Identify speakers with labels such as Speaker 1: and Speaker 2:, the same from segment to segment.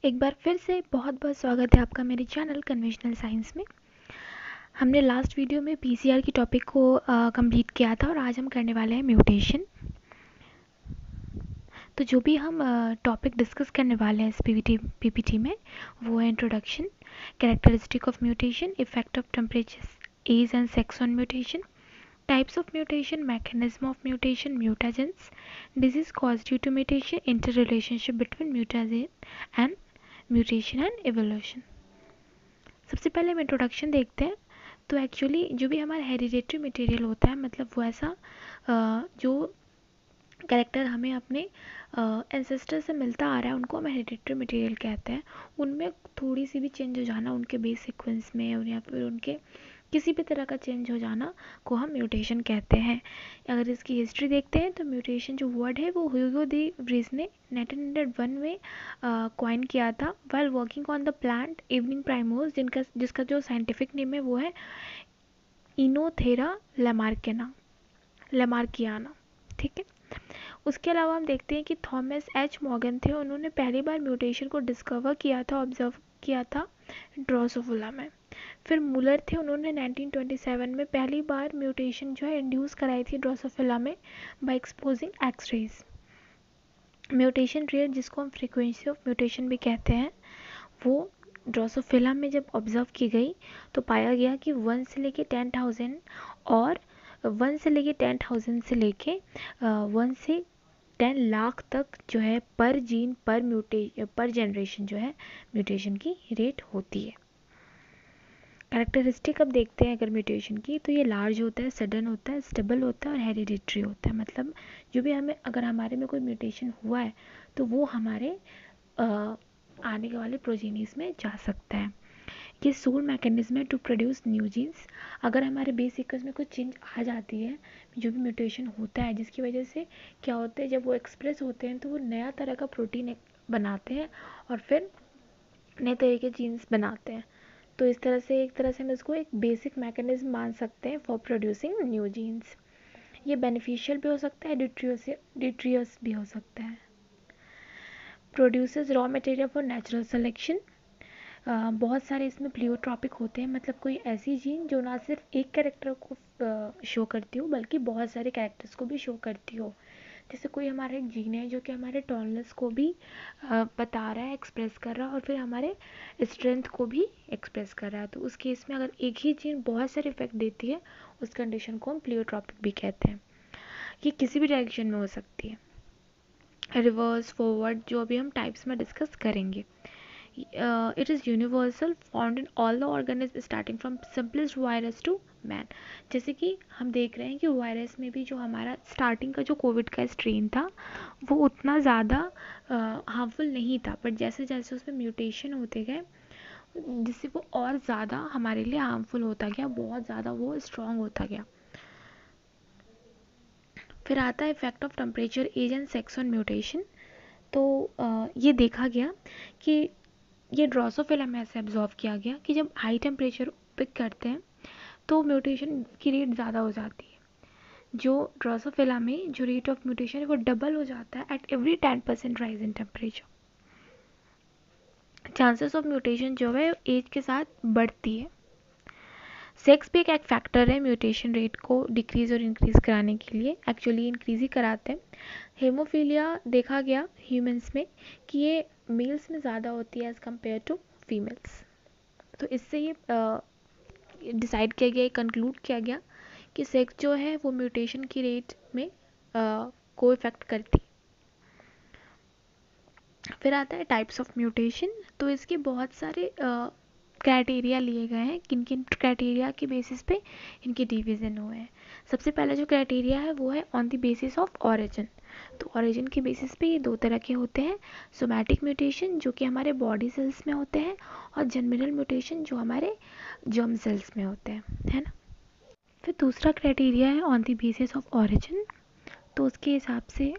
Speaker 1: एक बार फिर से बहुत बहुत स्वागत है आपका मेरे चैनल कन्वेंशनल साइंस में। हमने लास्ट वीडियो में पीसीआर की टॉपिक को कंप्लीट किया था और आज हम करने वाले हैं म्यूटेशन। तो जो भी हम टॉपिक डिस्कस करने वाले हैं इस पीपीटी में वो है introduction, characteristic of mutation, effect of temperature, age and sex on mutation, types of mutation, mechanism of mutation, mutagens, disease caused due to mutation, interrelationship between mutation and evolution। सबसे पहले हम इंट्रोडक्शन देखते हैं। तो actually जो भी हमारा hereditary material होता है, मतलब वो ऐसा जो कैरेक्टर हमें अपने एंसेस्टर से मिलता आ रहा है, उनको हम हेरिडेटरी मटेरियल कहते हैं। उनमें थोड़ी सी भी चेंज हो जाना उनके बेस सीक्वेंस में और या फिर उनके किसी भी तरह का चेंज हो जाना को हम म्यूटेशन कहते हैं। अगर इसकी हिस्ट्री देखते हैं तो म्यूटेशन जो वर्ड है वो ह्यूगो दी व्रीज ने 1901 में कॉइन किया था while working on the plant evening primrose, जिसका जो साइंटिफिक नेम है वो है इनोथेरा लेमार्कियाना। ठीक है। उसके अलावा हम देखते हैं कि थॉमस एच मॉर्गन थे, उन्होंने पहली बार म्यूटेशन को डिस्कवर किया था, ऑब्जर्व किया था ड्रोसोफिला में। फिर मूलर थे, उन्होंने 1927 में पहली बार म्यूटेशन जो है इंड्यूस कराई थी ड्रोसोफिला में by exposing x rays. Mutation rate, जिसको हम फ्रीक्वेंसी ऑफ म्यूटेशन भी कहते हैं, वो ड्रोसोफिला में जब ऑब्जर्व की गई तो पाया गया कि 1 से लेके 10,000 और 1 से लेके 10,000 से लेके 1 से 10 लाख तक जो है पर जीन पर जनरेशन जो है म्यूटेशन की रेट होती है। कैरेक्टरिस्टिक अब देखते हैं अगर म्यूटेशन की, तो ये लार्ज होता है, सडन होता है, स्टेबल होता है और हेरिडिटरी होता है। मतलब जो भी हमें अगर हमारे में कोई म्यूटेशन हुआ है तो वो हमारे आने वाले प्रोजेनिस में जा सकता है। ये सोल मैकेनिज्म है टू प्रोड्यूस न्यू जीन्स। अगर हमारे बेस सीक्वेंस में कुछ चेंज आ जाती है, जो भी म्यूटेशन होता है, जिसकी वजह से क्या होता है, जब वो एक्सप्रेस होते हैं तो वो नया तरह का प्रोटीन बनाते हैं और फिर नए तरह के जीन्स बनाते हैं। तो इस तरह से एक तरह से हम इसको एक बेसिक मैकेनिज्म मान सकते हैं फॉर प्रोड्यूसिंग न्यू जीन्स। ये बेनिफिशियल भी हो सकता है, डिट्रियस भी हो सकता है। Produces raw material for natural selection. बहुत सारे इसमें प्लियोट्रॉपिक होते हैं, मतलब कोई ऐसी जीन जो ना सिर्फ एक कैरेक्टर को शो करती हो बल्कि बहुत सारे कैरेक्टर्स को भी शो करती हो। जैसे कोई हमारा एक जीन है जो कि हमारे टॉलरेंस को भी बता रहा है, एक्सप्रेस कर रहा है और फिर हमारे स्ट्रेंथ को भी एक्सप्रेस कर रहा है। तो उस केस में अगर एक ही जीन बहुत सारे इफेक्ट देती है, उस कंडीशन को हम प्लियोट्रॉपिक भी कहते हैं। ये किसी भी डायरेक्शन में हो सकती है, रिवर्स, फॉरवर्ड, जो अभी हम टाइप्स में डिस्कस करेंगे। It is universal, found in all the organisms starting from simplest virus to man। जैसे कि हम देख रहे हैं कि वायरस में भी जो हमारा स्टार्टिंग का जो कोविड का स्ट्रेन था वो उतना ज़्यादा हार्मफुल नहीं था, बट जैसे जैसे उसमें म्यूटेशन होते गए जिससे वो और ज़्यादा हमारे लिए हार्मफुल होता गया, बहुत ज़्यादा वो स्ट्रॉन्ग होता गया। फिर आता है effect of temperature, age and sex on mutation. तो ये देखा गया कि ये ड्रोसोफिला में ऐसे ऑब्जर्व किया गया कि जब हाई टेम्परेचर पिक करते हैं तो म्यूटेशन की रेट ज़्यादा हो जाती है। जो ड्रोसोफिला में जो रेट ऑफ म्यूटेशन है वो डबल हो जाता है at every 10% rise in temperature. Chances of mutation जो है एज के साथ बढ़ती है। सेक्स भी एक फैक्टर है म्यूटेशन रेट को डिक्रीज और इंक्रीज कराने के लिए, एक्चुअली इंक्रीज ही कराते हैं। हेमोफीलिया देखा गया ह्यूमंस में कि ये मेल्स में ज़्यादा होती है एज़ कम्पेयर टू फीमेल्स। तो इससे ये डिसाइड किया गया, कंक्लूड किया गया कि सेक्स जो है वो म्यूटेशन की रेट में को इफेक्ट करती। फिर आता है टाइप्स ऑफ म्यूटेशन। तो इसके बहुत सारे क्राइटेरिया लिए गए हैं, किन किन क्राइटेरिया के बेसिस पे इनके डिवीज़न हुए हैं। सबसे पहला जो क्राइटेरिया है वो है on the basis of origin. तो ऑरिजिन के बेसिस पे ये दो तरह के होते हैं, सोमैटिक म्यूटेशन जो कि हमारे बॉडी सेल्स में होते हैं और जनरल म्यूटेशन जो हमारे जर्म सेल्स में होते हैं, है ना। फिर दूसरा क्राइटेरिया है on the basis of origin. तो उसके हिसाब से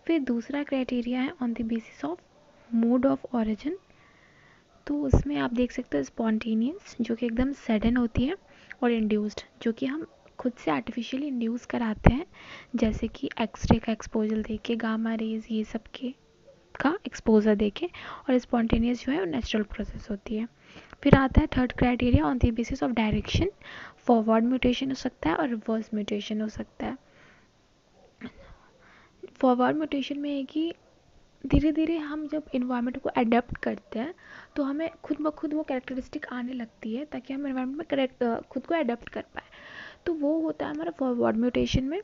Speaker 1: फिर दूसरा क्राइटेरिया है on the basis of mode of origin. तो उसमें आप देख सकते हो स्पॉन्टेनियस जो कि एकदम सडन होती है, और इंड्यूस्ड जो कि हम खुद से आर्टिफिशियली इंड्यूस कराते हैं, जैसे कि एक्सरे का एक्सपोजर देके, गामा रेज, ये सब के का एक्सपोजर देके, और स्पॉन्टेनियस जो है वो नेचुरल प्रोसेस होती है। फिर आता है third criteria on the basis of direction. Forward mutation हो सकता है और रिवर्स म्यूटेशन हो सकता है। फॉरवर्ड म्यूटेशन में है कि धीरे धीरे हम जब इन्वायरमेंट को अडेप्ट करते हैं तो हमें खुद ब खुद वो कैरेक्टरिस्टिक आने लगती है, ताकि हम इन्वायरमेंट में करेक्ट खुद को अडेप्ट कर पाए। तो वो होता है हमारा फॉरवर्ड म्यूटेशन में,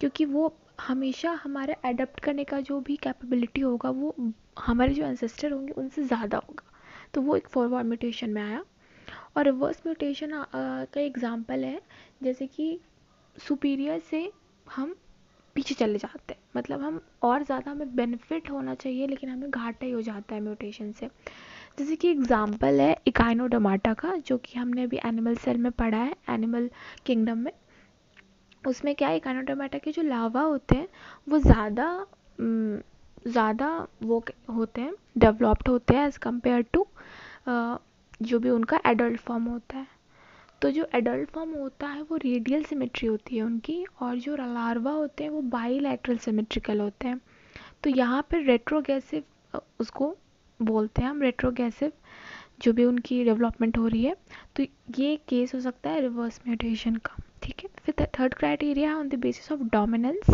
Speaker 1: क्योंकि वो हमेशा हमारे अडेप्ट करने का जो भी कैपेबिलिटी होगा वो हमारे जो एंसेस्टर होंगे उनसे ज़्यादा होगा, तो वो एक फॉरवर्ड म्यूटेशन में आया। और रिवर्स म्यूटेशन का एग्जांपल है, जैसे कि सुपीरियर से हम पीछे चले जाते हैं, मतलब हम और ज़्यादा हमें बेनिफिट होना चाहिए लेकिन हमें घाटा ही हो जाता है म्यूटेशन से। जैसे कि एग्जांपल है इकाइनोडर्माटा का, जो कि हमने अभी एनिमल सेल में पढ़ा है, एनिमल किंगडम में। उसमें क्या है, इकाइनोडर्माटा के जो लार्वा होते हैं वो ज़्यादा वो होते हैं, डेवलप्ड होते हैं एज़ कम्पेयर टू जो भी उनका एडल्ट फॉर्म होता है। तो जो एडल्ट फॉर्म होता है वो रेडियल सिमेट्री होती है उनकी, और जो लार्वा होते हैं वो बाईलैटरल सिमेट्रिकल होते हैं। तो यहाँ पर रेट्रोगेसिव उसको बोलते हैं हम, रेट्रोगेसिव जो भी उनकी डेवलपमेंट हो रही है। तो ये केस हो सकता है रिवर्स म्यूटेशन का। ठीक है। फिर थर्ड क्राइटेरिया है on the basis of dominance.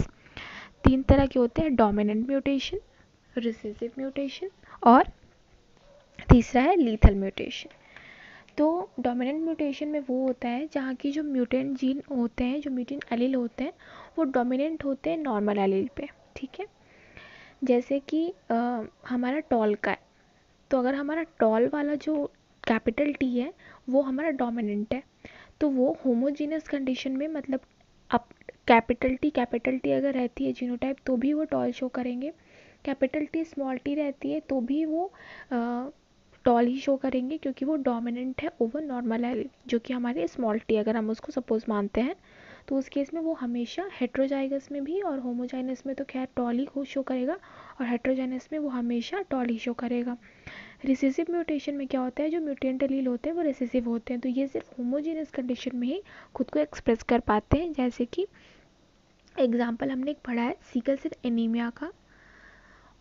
Speaker 1: 3 तरह के होते हैं, डोमिनेंट म्यूटेशन, रिसेसिव म्यूटेशन, और तीसरा है लीथल म्यूटेशन। तो डोमिनेंट म्यूटेशन में वो होता है जहाँ की जो म्यूटेंट जीन होते हैं, जो म्यूटेंट एलील होते हैं, वो डोमिनेंट होते हैं नॉर्मल एलील पे। ठीक है। जैसे कि हमारा टॉल का है, तो अगर हमारा टॉल वाला जो कैपिटल टी है वो हमारा डोमिनेंट है, तो वो होमोजीनियस कंडीशन में, मतलब अब कैपिटल टी अगर रहती है जीनोटाइप तो भी वो टॉल शो करेंगे, कैपिटल टी स्मॉल टी रहती है तो भी वो टॉल ही शो करेंगे, क्योंकि वो डोमिनेंट है ओवर नॉर्मल एलील, जो कि हमारे स्मॉल टी अगर हम उसको सपोज मानते हैं। तो उस केस में वो हमेशा हेट्रोजाइगस में भी और होमोजाइनस में तो खैर टॉल ही शो करेगा, और हेट्रोजाइनस में वो हमेशा टॉल ही शो करेगा। रिसेसिव म्यूटेशन में क्या होता है, जो म्यूटेंट एलील होते हैं वो रिसेसिव होते हैं, तो ये सिर्फ होमोजीनियस कंडीशन में ही खुद को एक्सप्रेस कर पाते हैं। जैसे कि एग्जाम्पल हमने एक पढ़ा है सिकल सेल एनीमिया का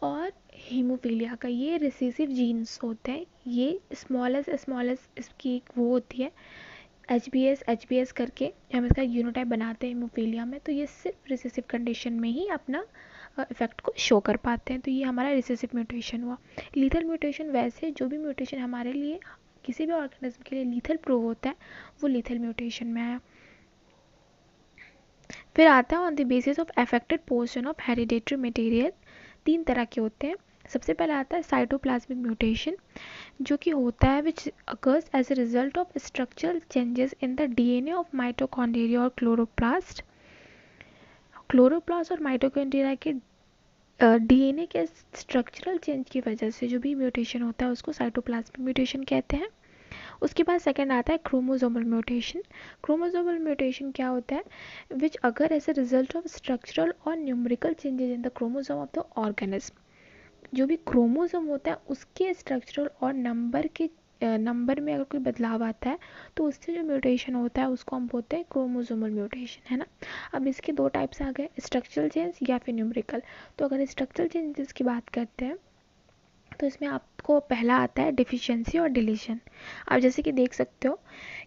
Speaker 1: और हीमोफीलिया का, ये रिसेसिव जीन्स होते हैं। ये स्मॉलेस्ट इसकी एक वो होती है एच बी एस करके, हम इसका यूनोटाइप बनाते हैं हीमोफीलिया में, तो ये सिर्फ रिसेसिव कंडीशन में ही अपना इफेक्ट को शो कर पाते हैं। तो ये हमारा रिसेसिव म्यूटेशन हुआ। लीथल म्यूटेशन वैसे जो भी म्यूटेशन हमारे लिए किसी भी ऑर्गेनिज्म के लिए लीथल प्रूव होता है वो लीथल म्यूटेशन में आया। फिर आता है on the basis of affected portion of hereditary material. 3 तरह के होते हैं। सबसे पहला आता है साइटोप्लाज्मिक म्यूटेशन, जो कि होता है which occurs as a result of structural changes in the DNA of mitochondria और क्लोरोप्लास्ट। क्लोरोप्लास्ट और माइटोकॉन्ड्रिया के डीएनए के स्ट्रक्चरल चेंज की वजह से जो भी म्यूटेशन होता है उसको साइटोप्लाज्मिक म्यूटेशन कहते हैं। उसके बाद सेकंड आता है क्रोमोसोमल म्यूटेशन। क्रोमोसोमल म्यूटेशन क्या होता है, which occur as a result of structural or numerical changes in the chromosome of the organism. जो भी क्रोमोसोम होता है उसके स्ट्रक्चरल और नंबर में अगर कोई बदलाव आता है तो उससे जो म्यूटेशन होता है उसको हम बोलते हैं क्रोमोसोमल म्यूटेशन, है ना। अब इसके 2 टाइप्स आ गए, स्ट्रक्चरल चेंज या फिर न्यूमेरिकल। तो अगर स्ट्रक्चरल चेंजेस की बात करते हैं तो इसमें आपको पहला आता है डिफिशियंसी और डिलीशन। आप जैसे कि देख सकते हो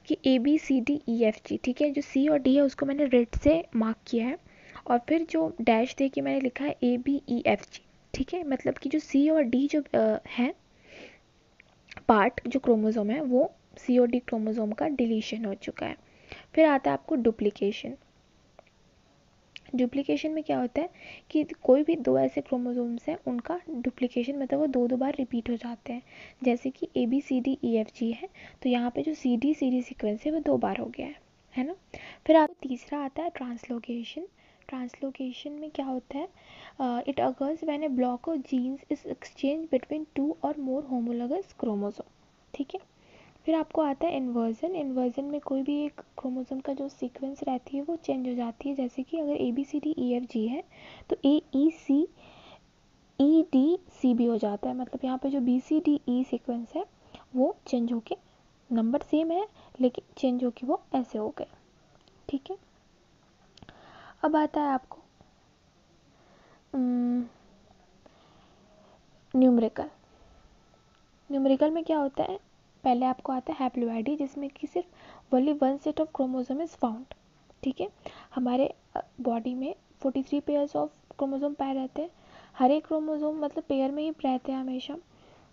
Speaker 1: कि ABCDEFG, ठीक है, जो C और D है उसको मैंने रेड से मार्क किया है, और फिर जो डैश दे के मैंने लिखा है ABEFG, ठीक है, मतलब कि जो C और D जो है पार्ट, जो क्रोमोसोम है वो C और D क्रोमोसोम का डिलीशन हो चुका है। फिर आता है आपको डुप्लीकेशन। डुप्लीकेशन में क्या होता है कि कोई भी 2 ऐसे क्रोमोसोम्स हैं उनका डुप्लीकेशन, मतलब वो 2 बार रिपीट हो जाते हैं। जैसे कि ABCDEFG है, तो यहाँ पे जो CD सीक्वेंस है वो 2 बार हो गया है ना। फिर तीसरा आता है ट्रांसलोकेशन। ट्रांसलोकेशन में क्या होता है, it occurs when a block of genes is exchange between 2 और मोर होमोलोगस क्रोमोसोम, ठीक है। फिर आपको आता है इन्वर्जन। इन्वर्जन में कोई भी एक क्रोमोसोम का जो सीक्वेंस रहती है वो चेंज हो जाती है। जैसे कि अगर ABCDEFG है तो AECEDC भी हो जाता है, मतलब यहाँ पे जो BCDE सीक्वेंस है वो चेंज होके, नंबर सेम है लेकिन चेंज होके वो ऐसे हो गए, ठीक है। अब आता है आपको न्यूमेरिकल। न्यूमेरिकल में क्या होता है, पहले आपको आता है हैप्लोइडी, जिसमें कि सिर्फ only one set of chromosome is found. ठीक है, हमारे बॉडी में 43 पेयर्स ऑफ क्रोमोसोम पाए रहते हैं। हर एक क्रोमोसोम मतलब पेयर में ही रहते हैं हमेशा,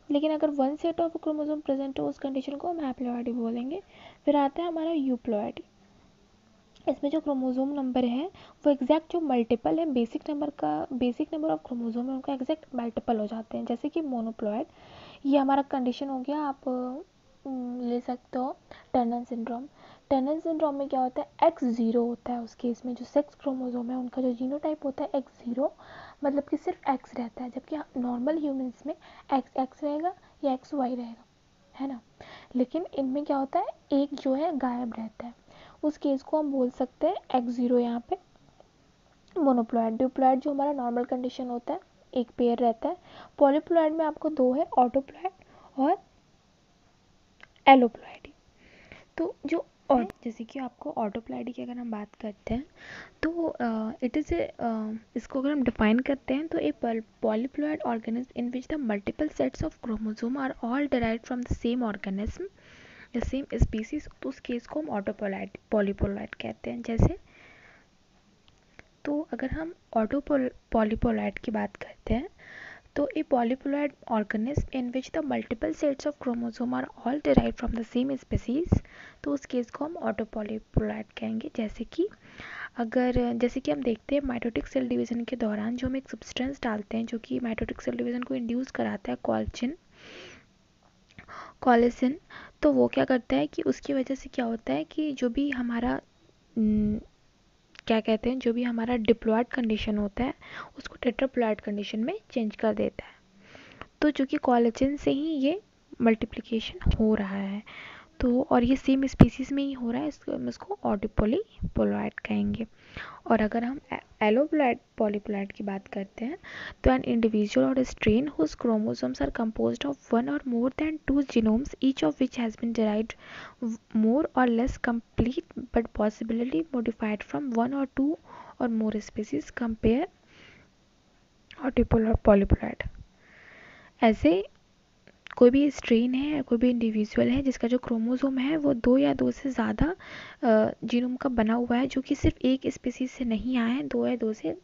Speaker 1: लेकिन अगर one set of chromosome present हो उस कंडीशन को हम हैप्लोइडी बोलेंगे। फिर आता है हमारा यूप्लोइडी। इसमें जो क्रोमोसोम नंबर है वो एग्जैक्ट जो मल्टीपल है बेसिक नंबर ऑफ क्रोमोसोम है उनका एग्जैक्ट मल्टीपल हो जाते हैं। जैसे कि मोनोप्लॉइड, ये हमारा कंडीशन हो गया। आप ले सकते हो टर्नर सिंड्रोम। टर्नर सिंड्रोम में क्या होता है, X0 होता है। उस केस में जो सेक्स क्रोमोसोम है उनका जो जीनोटाइप होता है X0, मतलब कि सिर्फ X रहता है, जबकि नॉर्मल ह्यूमंस में XX रहेगा या XY रहेगा, है ना। लेकिन इनमें क्या होता है, एक जो है गायब रहता है। उस केस को हम बोल सकते हैं X0 यहाँ पे मोनोप्लॉइड। डिप्लॉइड जो हमारा नॉर्मल कंडीशन होता है, एक पेयर रहता है। पॉलीप्लॉइड में आपको दो है, ऑटोप्लॉइड और एलोप्लॉइडी। तो जो और जैसे कि आपको ऑटोप्लॉइडी की अगर हम बात करते हैं तो इट इज़ इसको अगर हम डिफाइन करते हैं तो a polyploid organism in which the multiple sets of chromosome are all derived from the same organism the same species, तो उस केस को हम ऑटोपॉलाइड पॉलीपोलाइड कहते हैं। जैसे तो अगर हम पॉलीपोलाइड की बात करते हैं तो a polyploid organism in which the multiple sets of chromosome are all derived from the same species, तो उस केस को हम ऑटोपॉलीपोलाइड कहेंगे। जैसे कि हम देखते हैं माइटोटिक सेल डिवीजन के दौरान जो हम एक सब्सटेंस डालते हैं जो कि माइटोटिक सेल डिवीजन को इंड्यूस कराता है, कॉलिसिन, तो वो क्या करता है कि उसकी वजह से क्या होता है कि जो भी हमारा क्या कहते हैं, जो भी हमारा डिप्लॉयड कंडीशन होता है उसको टेट्राप्लॉयड कंडीशन में चेंज कर देता है। तो चूँकि कॉलेजन से ही ये मल्टीप्लिकेशन हो रहा है, तो और ये सेम स्पीसीज में ही हो रहा है, इसको हम इसको ऑटोपॉलीपोलॉइड कहेंगे। और अगर हम एलोप्लॉइड पॉलीप्लॉइड की बात करते हैं तो an individual or strain whose chromosomes are composed of one or more than two genomes each of which has been derived more or less complete but possibly modified from one or two or more species compare ऑटोपोलर polyploid. ऐसे कोई भी strain है, कोई भी individual है जिसका जो क्रोमोसोम है वो दो या दो से ज़्यादा जीनोम का बना हुआ है, जो कि सिर्फ एक स्पीसीज से नहीं आए हैं, दो या दो से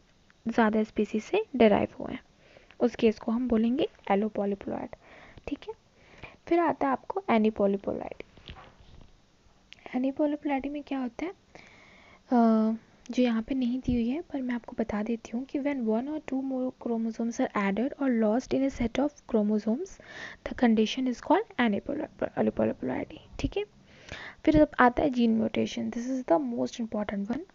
Speaker 1: ज़्यादा स्पीसीज से डिराइव हुए हैं, उस केस को हम बोलेंगे एलोपॉलीप्लॉइड। ठीक है, फिर आता है आपको एनीपॉलीप्लॉइड। एनीपॉलीप्लॉइड में क्या होता है, जो यहाँ पे नहीं दी हुई है पर मैं आपको बता देती हूँ कि when one or two more chromosomes are added or lost in a set of chromosomes the condition is called aneuploid. ठीक है, फिर अब आता है gene mutation. This is the most important one.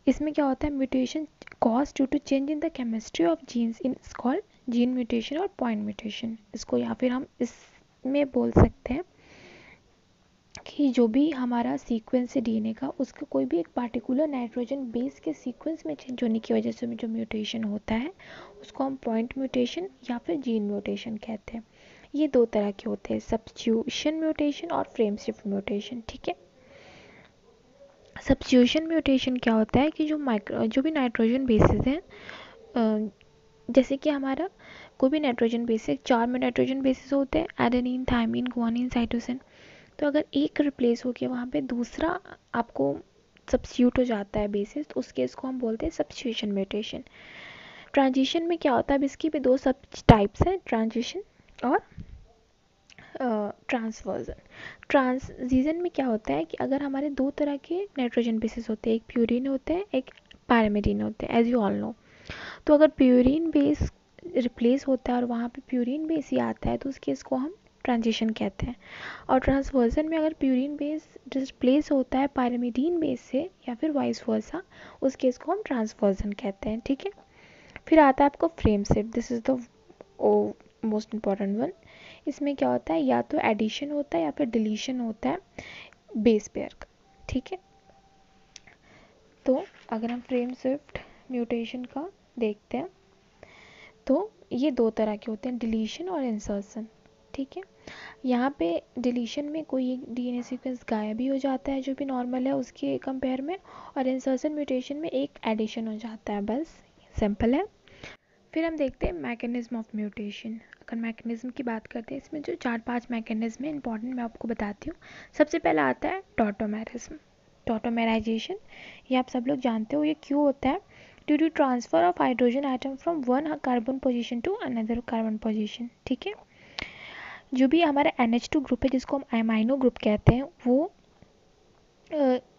Speaker 1: इसमें क्या होता है, mutation cause due to change in the chemistry of genes in called gene mutation or point mutation. इसको या फिर हम इसमें बोल सकते हैं कि जो भी हमारा सीक्वेंस है डीएनए का, उसका कोई भी एक पार्टिकुलर नाइट्रोजन बेस के सीक्वेंस में चेंज होने की वजह से जो म्यूटेशन होता है उसको हम पॉइंट म्यूटेशन या फिर जीन म्यूटेशन कहते हैं। ये दो तरह के होते हैं, सब्स्टिट्यूशन म्यूटेशन और फ्रेम शिफ्ट म्यूटेशन। ठीक है, सब्स्टिट्यूशन म्यूटेशन क्या होता है कि जो भी नाइट्रोजन बेसिस हैं, जैसे कि हमारा कोई भी नाइट्रोजन बेसिस, 4 में नाइट्रोजन बेसिस होते हैं, एडेनिन, थाइमिन, गुआनिन, साइटोसिन। तो अगर एक रिप्लेस हो गया वहाँ पे दूसरा आपको सब्स्टिट्यूट हो जाता है बेसिस, तो उस केस को हम बोलते हैं सब्स्टिट्यूशन म्यूटेशन। ट्रांजिशन में क्या होता है, अब इसकी भी दो सब टाइप्स हैं, ट्रांजिशन और ट्रांसवर्जन। ट्रांजिशन में क्या होता है कि अगर हमारे दो तरह के नाइट्रोजन बेसिस होते हैं, एक प्यूरिन होते हैं, एक पैरामिडिन होते हैं, एज यू ऑल नो। तो अगर प्यूरिन बेस रिप्लेस होता है और वहाँ पे प्यूरिन बेस ही आता है तो उस केस को हम ट्रांजिशन कहते हैं। और ट्रांसवर्जन में अगर प्यूरिन बेस डिस्प्लेस होता है पायरिमिडीन बेस से या फिर वाइस वर्सा, उस केस को हम ट्रांसवर्जन कहते हैं। ठीक है, फिर आता है आपको frame shift. This is the most important one. इसमें क्या होता है, या तो एडिशन होता है या फिर डिलीशन होता है बेस पेयर का। ठीक है, तो अगर हम फ्रेम शिफ्ट म्यूटेशन का देखते हैं तो ये दो तरह के होते हैं, डिलीशन और इंसर्शन। ठीक है, यहाँ पे डिलीशन में कोई एक डीएनए सीक्वेंस गायब भी हो जाता है जो भी नॉर्मल है उसके कंपेयर में, और इंसर्शन म्यूटेशन में एक एडिशन हो जाता है, बस सिंपल है। फिर हम देखते हैं मैकेनिज्म ऑफ म्यूटेशन। अगर मैकेनिज्म की बात करते हैं, इसमें जो 4-5 मैकेनिज्म है इंपॉर्टेंट, मैं आपको बताती हूँ। सबसे पहला आता है टॉटोमेरिज्म, टॉटोमेराइजेशन। ये आप सब लोग जानते हो, ये क्यों होता है? Due to transfer of hydrogen atom from one carbon position to another carbon position. ठीक है, जो भी हमारा NH2 ग्रुप है जिसको हम अमाइनो ग्रुप कहते हैं, वो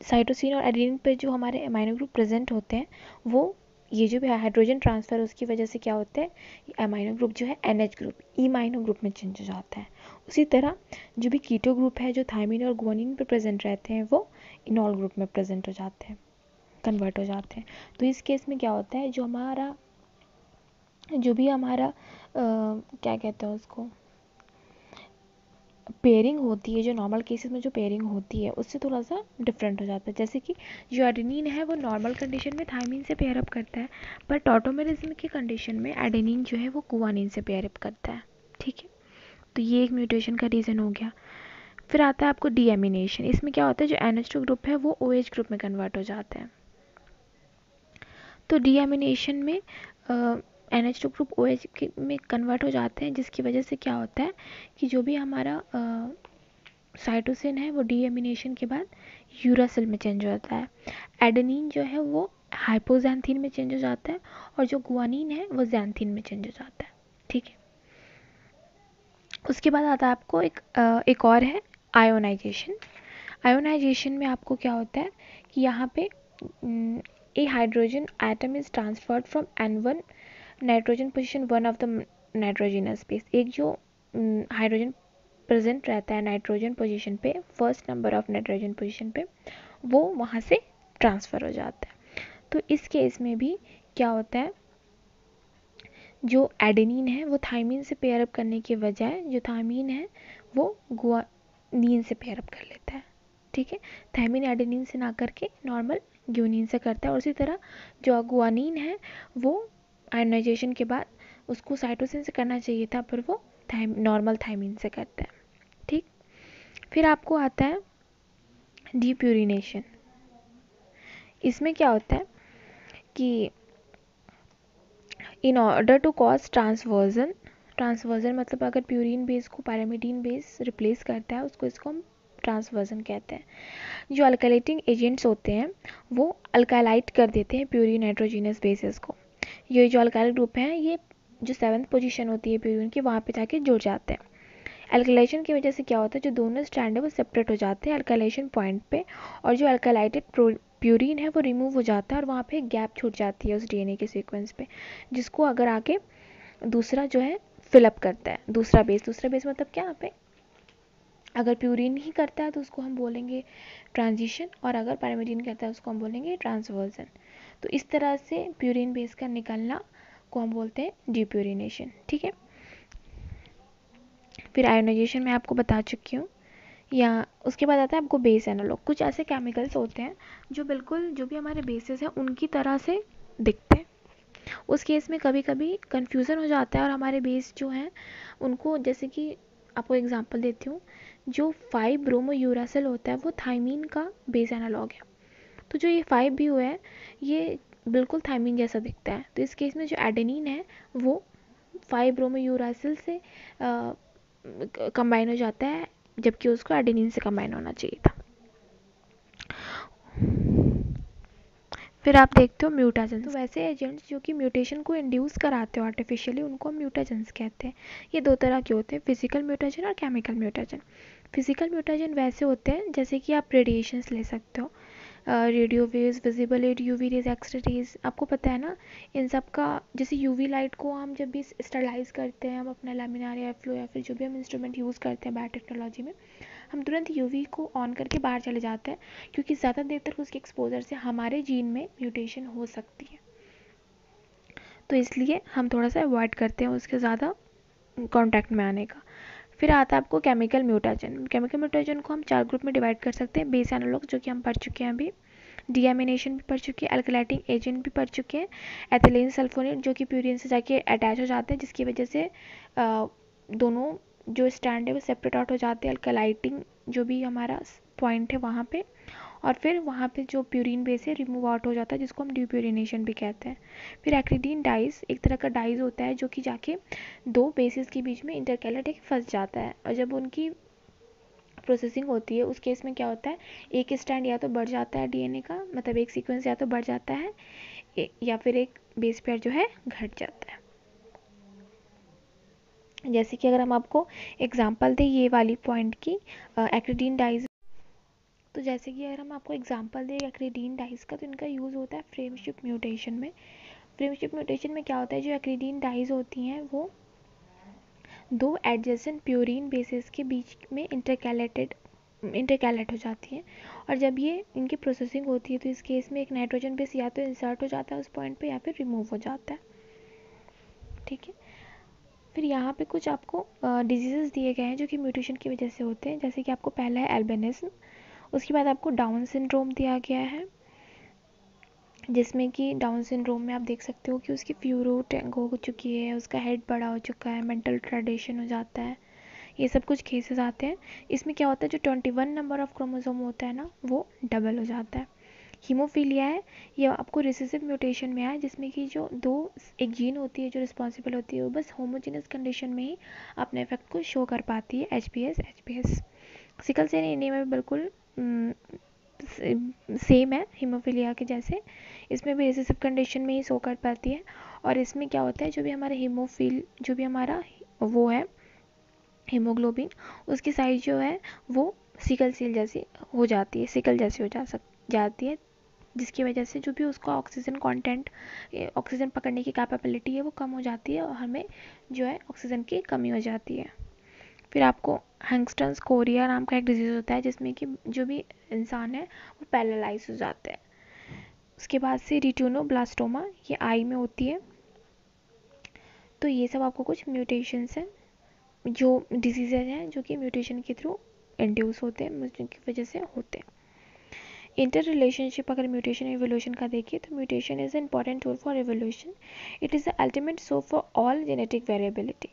Speaker 1: साइटोसिन और एडेनिन पे जो हमारे अमाइनो ग्रुप प्रेजेंट होते हैं, वो ये जो भी हाइड्रोजन ट्रांसफ़र उसकी वजह से क्या होता है, अमाइनो ग्रुप जो है NH ग्रुप इमाइनो ग्रुप में चेंज हो जाता है। उसी तरह जो भी कीटो ग्रुप है जो थायमिन और गुआनिन पे प्रेजेंट रहते हैं, वो इनॉल ग्रुप में प्रेजेंट हो जाते हैं, कन्वर्ट हो जाते हैं। तो इस केस में क्या होता है, जो भी हमारा क्या कहते हैं उसको, पेयरिंग होती है, जो नॉर्मल केसेस में जो पेयरिंग होती है उससे थोड़ा सा डिफरेंट हो जाता है। जैसे कि जो एडेनिन है वो नॉर्मल कंडीशन में थायमिन से पेयर अप करता है, पर टॉटोमेरिज्म की कंडीशन में एडेनिन जो है वो गुआनिन से पेयर अप करता है। ठीक है, तो ये एक म्यूटेशन का रीज़न हो गया। फिर आता है आपको डीएमिनेशन। इसमें क्या होता है, जो NH2 ग्रुप है वो OH ग्रुप में कन्वर्ट हो जाता है। तो डीएमिनेशन में NH2 ग्रुप OH में कन्वर्ट हो जाते हैं, जिसकी वजह से क्या होता है कि जो भी हमारा साइटोसिन है वो डीएमिनेशन के बाद यूरासिल में चेंज हो जाता है। एडेनिन जो है वो हाइपोजैंथीन में चेंज हो जाता है, और जो गुआनिन है वो जैंथीन में चेंज हो जाता है। ठीक है, उसके बाद आता है आपको एक और है आयोनाइजेशन। आयोनाइजेशन में आपको क्या होता है कि यहाँ पे a hydrogen atom is transferred from N1 nitrogen position one of the nitrogenous space. एक जो हाइड्रोजन प्रेजेंट रहता है नाइट्रोजन पोजीशन पे, first number of nitrogen position पे, वो वहाँ से ट्रांसफ़र हो जाता है। तो इस केस में भी क्या होता है, जो एडेनिन है वो थायमिन से पेयर अप करने के बजाय जो थायमिन है वो गुआनिन से पेयर अप कर लेता है। ठीक है, थायमिन एडेनिन से ना करके नॉर्मल ग्यूनिन से करता है, और उसी तरह जो गुआनिन है वो आयोनाइजेशन के बाद उसको साइटोसिन से करना चाहिए था, पर वो नॉर्मल थायमिन से करता है। ठीक, फिर आपको आता है डीप्यूरिनेशन। इसमें क्या होता है कि in order to cause transversion, transversion मतलब अगर प्यूरिन बेस को पैरामिडीन बेस रिप्लेस करता है उसको, इसको हम ट्रांसवर्जन कहते हैं। जो अल्काइलेटिंग एजेंट्स होते हैं वो अल्कालाइट कर देते हैं प्यूरिन नाइट्रोजिनस बेसिस को। ये जो अल्काइल ग्रुप हैं ये जो 7th पोजीशन होती है प्यूरिन की, वहाँ पे जाके जुड़ जाते हैं। अल्काइलेशन की वजह से क्या होता है, जो दोनों स्ट्रैंड है वो सेपरेट हो जाते हैं अल्काइलेशन पॉइंट पे, और जो अल्काइलेटेड प्यूरिन है वो रिमूव हो जाता है, और वहाँ पे गैप छूट जाती है उस डीएनए के सीक्वेंस पे, जिसको अगर आके दूसरा जो है फिलअप करता है, दूसरा बेस मतलब क्या, यहाँ पे अगर प्यूरिन ही करता है तो उसको हम बोलेंगे ट्रांजिशन, और अगर पैरामिडीन करता है उसको हम बोलेंगे ट्रांसवर्जन। तो इस तरह से प्यूरिन बेस का निकलना को हम बोलते हैं डीप्यूरिनेशन। ठीक है, फिर आयोनाइजेशन में आपको बता चुकी हूँ। या उसके बाद आता है आपको बेस एनालॉग। कुछ ऐसे केमिकल्स होते हैं जो बिल्कुल जो भी हमारे बेसिस हैं उनकी तरह से दिखते हैं। उस केस में कभी कभी कन्फ्यूज़न हो जाता है, और हमारे बेस जो हैं उनको, जैसे कि आपको एग्जांपल देती हूँ, जो 5 ब्रोमो यूरासिल होता है वो थायमीन का बेस एनालॉग है। तो जो ये 5 भी हुआ है ये बिल्कुल थायमीन जैसा दिखता है। तो इस केस में जो एडेनिन है वो 5 ब्रोमो यूरासिल से कंबाइन हो जाता है, जबकि उसको एडेनिन से कंबाइन होना चाहिए था। फिर आप देखते हो म्यूटाजेंस। तो वैसे एजेंट्स जो कि म्यूटेशन को इंड्यूस कराते हो आर्टिफिशियली, उनको हम म्यूटाजेंस कहते हैं। ये दो तरह के होते हैं, फिजिकल म्यूटेशन और केमिकल म्यूटेशन। फिजिकल म्यूटेशन वैसे होते हैं जैसे कि आप रेडिएशंस ले सकते हो, radio waves, visible light, UV rays, x ray rays, आपको पता है ना इन सब का। जैसे यूवी लाइट को हम जब भी स्टरलाइज करते हैं, हम अपना लैमिनार या फ्लो या फिर जो भी हम इंस्ट्रूमेंट यूज़ करते हैं बायोटेक्नोलॉजी में, हम तुरंत यूवी को ऑन करके बाहर चले जाते हैं, क्योंकि ज़्यादा देर तक उसके एक्सपोजर से हमारे जीन में म्यूटेशन हो सकती है। तो इसलिए हम थोड़ा सा अवॉइड करते हैं उसके ज़्यादा कांटेक्ट में आने का। फिर आता है आपको केमिकल म्यूटेशन। केमिकल म्यूटेशन को हम 4 ग्रुप में डिवाइड कर सकते हैं। बेस एनालॉग जो कि हम पढ़ चुके हैं अभी, डीएमिनेशन भी पढ़ चुके हैं, अल्कलाइटिंग एजेंट भी पढ़ चुके हैं, एथिलीन सल्फोनेट जो कि प्यूरिन से जाके अटैच हो जाते हैं, जिसकी वजह से दोनों जो स्टैंड है वो सेपरेट आउट हो जाते हैं अल्कलाइटिंग जो भी हमारा पॉइंट है वहाँ पे, और फिर वहाँ पे जो प्यूरिन बेस है रिमूव आउट हो जाता है, जिसको हम ड्यूप्यूरिनेशन भी कहते हैं। फिर एक्रिडीन डाइज एक तरह का डाइज होता है जो कि जाके दो बेसिस के बीच में इंटरकैलेट फंस जाता है, और जब उनकी प्रोसेसिंग होती है उस केस में क्या होता है, एक स्टैंड या तो बढ़ जाता है डीएनए का, मतलब एक सीक्वेंस या तो बढ़ जाता है या फिर एक बेस पेयर जो है घट जाता है। जैसे कि अगर हम आपको एग्जांपल दें ये वाली पॉइंट की एक्रिडीन डाइज, तो जैसे कि अगर हम आपको एग्जांपल दें एक्रिडीन डाइज का, तो इनका यूज़ होता है फ्रेमशिप म्यूटेशन में। फ्रेमशिप म्यूटेशन में क्या होता है, जो एक्रिडीन डाइज होती हैं वो दो एडजेसेंट प्यूरिन बेसिस के बीच में इंटरकैलेट हो जाती हैं, और जब ये इनकी प्रोसेसिंग होती है तो इस केस में एक नाइट्रोजन बेस या तो इंसर्ट हो जाता है उस पॉइंट पे या फिर रिमूव हो जाता है। ठीक है, फिर यहाँ पे कुछ आपको डिजीज़ेस दिए गए हैं जो कि म्यूटेशन की वजह से होते हैं। जैसे कि आपको पहला है एल्बिनिज्म, उसके बाद आपको डाउन सिंड्रोम दिया गया है, जिसमें कि डाउन सिंड्रोम में आप देख सकते हो कि उसकी फ्यूरो टैंक हो चुकी है, उसका हेड बड़ा हो चुका है, मेंटल रिटार्डेशन हो जाता है, ये सब कुछ केसेस आते हैं। इसमें क्या होता है, जो 21 नंबर ऑफ क्रोमोसोम होता है ना वो डबल हो जाता है। हीमोफीलिया है, ये आपको रिसेसिव म्यूटेशन में है, जिसमें कि जो दो एक जीन होती है जो रिस्पॉन्सिबल होती है वो बस होमोजेनस कंडीशन में ही अपने इफेक्ट को शो कर पाती है, एचपीएस। सिकल सेल एनीमिया में बिल्कुल सेम है हीमोफीलिया के जैसे, इसमें भी रिसेसिव कंडीशन में ही शो कर पाती है। और इसमें क्या होता है, जो भी हमारा जो भी हमारा वो है हीमोग्लोबिन, उसकी साइज जो है वो सिकल सेल जैसी हो जाती है, सिकल जैसी हो जाती है, जिसकी वजह से जो भी उसका ऑक्सीजन कंटेंट, ऑक्सीजन पकड़ने की कैपेबिलिटी है वो कम हो जाती है, और हमें जो है ऑक्सीजन की कमी हो जाती है। फिर आपको हैंगस्टन्स कोरिया नाम का एक डिजीज़ होता है, जिसमें कि जो भी इंसान है वो पैरालाइज हो जाता है। उसके बाद से रिटिनोब्लास्टोमा, ये आई में होती है। तो ये सब आपको कुछ म्यूटेशंस हैं, जो डिजीज़ेज हैं जो कि म्यूटेशन के थ्रू इंड्यूस होते हैं, म्यूटेशन की वजह से होते हैं। इंटर रिलेशनशिप अगर म्यूटेशन एवोल्यूशन का देखिए, तो mutation is important tool for evolution, it is the ultimate source for all genetic variability,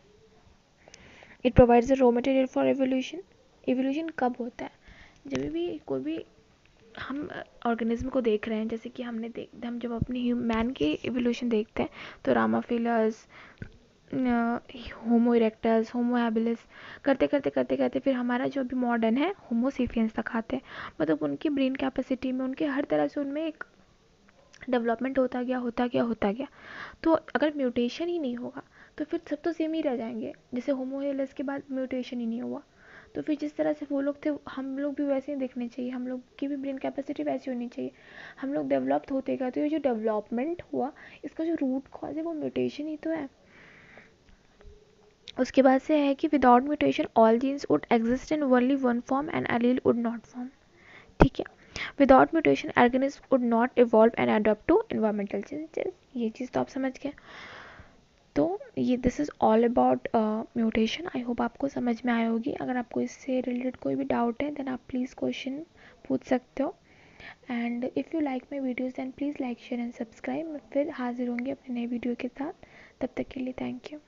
Speaker 1: it provides the raw material for evolution. Evolution कब होता है, जब भी कोई भी हम ऑर्गेनिज्म को देख रहे हैं, जैसे कि हम जब अपने मैन की एवोल्यूशन देखते हैं तो रामाफिलस, होमो इरेक्टस, होमो हैबिलिस करते करते करते करते फिर हमारा जो अभी मॉडर्न है होमो सेपियंस तक आते हैं। मतलब उनकी ब्रेन कैपेसिटी में, उनके हर तरह से उनमें एक डेवलपमेंट होता गया। तो अगर म्यूटेशन ही नहीं होगा तो फिर सब तो सेम ही रह जाएंगे। जैसे होमो हेलस के बाद म्यूटेशन ही नहीं हुआ, तो फिर जिस तरह से वो लोग थे हम लोग भी वैसे ही दिखने चाहिए, हम लोग की भी ब्रेन कैपेसिटी वैसी होनी चाहिए। हम लोग डेवलप्ड होते गए, तो ये जो डेवलपमेंट हुआ इसका जो रूट कॉज है वो म्यूटेशन ही तो है। उसके बाद से है कि without mutation all genes would exist in only one form and allele would not form. ठीक है, without mutation organism would not evolve and adopt to environmental changes. ये चीज़ तो आप समझ गए। तो ये this is all about mutation. I hope आपको समझ में आई होगी। अगर आपको इससे रिलेटेड कोई भी डाउट है देन आप प्लीज़ क्वेश्चन पूछ सकते हो। And if you like my videos then please like share and subscribe. मैं फिर हाजिर होंगी अपने नए वीडियो के साथ, तब तक के लिए थैंक यू।